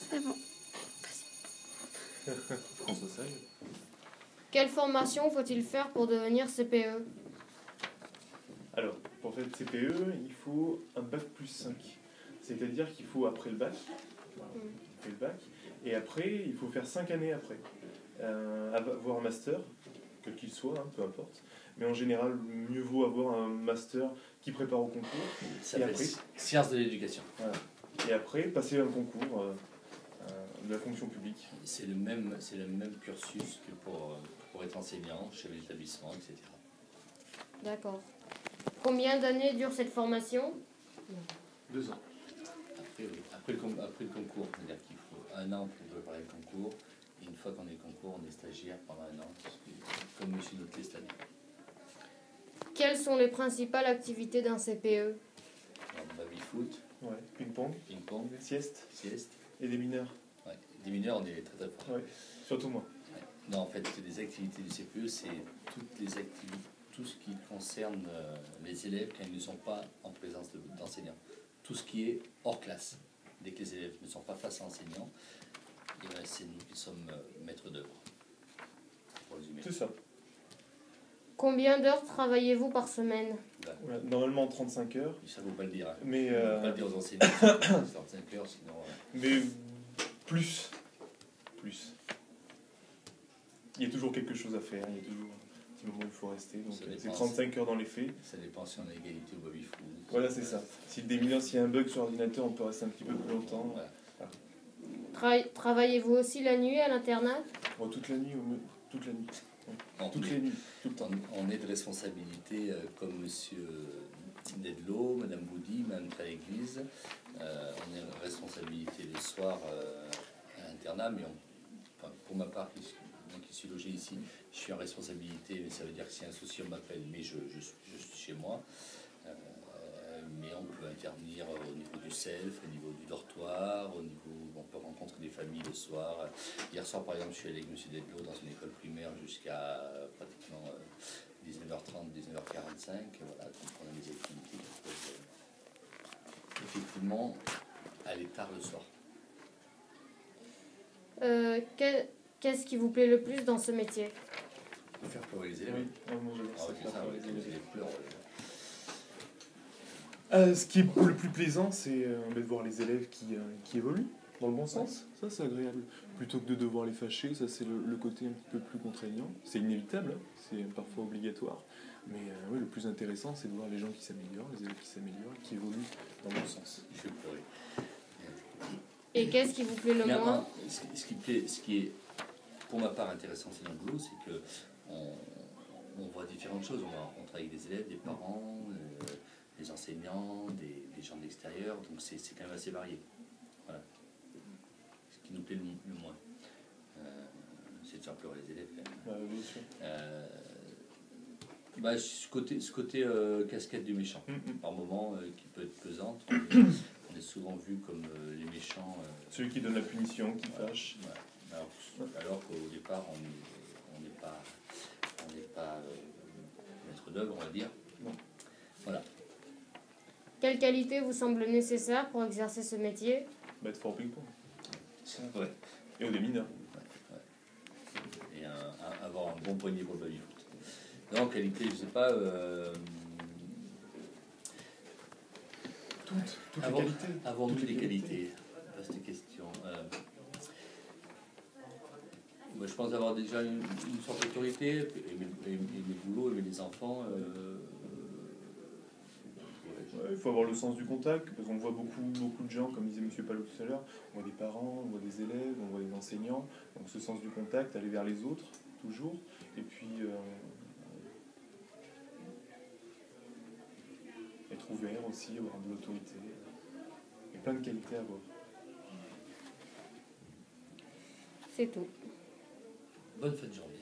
C'est bon. François Sage. Quelle formation faut-il faire pour devenir CPE? Alors, pour faire CPE, il faut un bac plus 5. C'est-à-dire qu'il faut après le bac, voilà, il fait le bac, et après, il faut faire 5 années après. Avoir un master, quel qu'il soit, hein, peu importe. Mais en général, mieux vaut avoir un master qui prépare au concours. Ça et s'appelle après, sciences de l'éducation. voilà. Et après, passer un concours de la fonction publique. C'est le même cursus que pour être enseignant, chef d'établissement, etc. D'accord. Combien d'années dure cette formation? 2 ans. Après le concours, c'est-à-dire qu'il faut 1 an pour préparer le concours, et une fois qu'on est au concours, on est stagiaire pendant 1 an, comme M. Noté cette année. Quelles sont les principales activités d'un CPE? Baby-foot, Ouais. Ping-pong, ping-pong, sieste sieste. et des mineurs. Ouais. Des mineurs, on est très très fort. Ouais. Surtout moi. Ouais. Non, en fait, les activités du CPE, c'est toutes les activités, tout ce qui concerne les élèves quand ils ne sont pas en présence d'enseignants. Tout ce qui est hors classe. Dès que les élèves ne sont pas face à l'enseignant, c'est nous qui sommes maîtres d'œuvre. Pour résumer. C'est ça. Combien d'heures travaillez-vous par semaine? Ouais, normalement 35 heures. Ça ne vaut pas le dire. Hein. Mais, Ça ne vaut pas le dire aux enseignants. 35 heures, sinon. mais plus. Il y a toujours quelque chose à faire, il y a toujours un petit moment où il faut rester. Donc c'est 35 heures dans les faits. Ça dépend si on a égalité au baby-foot. Voilà, c'est ça. Si le démineur, s'il y a un bug sur l'ordinateur, on peut rester un petit peu plus longtemps. Voilà. Travaillez-vous aussi la nuit à l'internat? Oh, toute la nuit, toute la nuit. Non, Toutes les nuits, tout le temps. On est de responsabilité comme monsieur Dedlo, madame Boudy, madame Tréglise. On est de responsabilité le soir à l'internat, mais enfin, pour ma part, qui suis logé ici, je suis en responsabilité, mais ça veut dire que si un souci on m'appelle, mais je suis chez moi. Mais on peut intervenir au niveau du self, au niveau du dortoir, on peut rencontrer des familles le soir. Hier soir, par exemple, je suis allé avec M. Dedlo dans une école primaire jusqu'à pratiquement 19h30, 19h45. Voilà, donc on a des activités qui peuvent effectivement aller tard le soir. Qu'est-ce qui vous plaît le plus dans ce métier? Faire pleurer les élèves. Oui, moi, C'est ça, les élèves pleurent. Ce qui est le plus plaisant, c'est de voir les élèves qui évoluent dans le bon sens. Ça, c'est agréable. Plutôt que de devoir les fâcher, ça, c'est le côté un petit peu plus contraignant. C'est inévitable, hein, c'est parfois obligatoire. Mais oui, le plus intéressant, c'est de voir les gens qui s'améliorent, les élèves qui s'améliorent, qui évoluent dans le bon sens. Je vais pleurer. Et qu'est-ce qui vous plaît le moins? Ce qui est, pour ma part, intéressant, c'est dans le boulot, c'est que on voit différentes choses. On travaille avec des élèves, des parents, des enseignants, des gens de l'extérieur, donc c'est quand même assez varié. Voilà. Ce qui nous plaît le moins, c'est de faire pleurer les élèves quand même. Bien sûr. Ce côté casquette du méchant, par moment, qui peut être pesante. On est souvent vu comme les méchants. Celui qui donne la punition, qui fâche. Ouais. Alors qu'au départ, on n'est pas maître d'œuvre, on va dire. Non. Voilà. Quelle qualité vous semble nécessaire pour exercer ce métier? Être fort au ping-pong. Ouais. Et au démineur. Et avoir un bon poignet pour le baby-foot. Non, qualité, je ne sais pas. Toutes les qualités. Avant toutes toutes les qualités. Vaste question. Moi, je pense avoir déjà une sorte d'autorité, aimer le boulot, aimer les enfants. Il faut avoir le sens du contact, parce qu'on voit beaucoup de gens, comme disait M. Palot tout à l'heure, on voit des parents, on voit des élèves, on voit des enseignants, donc ce sens du contact, aller vers les autres, toujours, et puis être ouvert aussi, avoir de l'autorité, et plein de qualités à avoir. C'est tout. Bonne fin de journée.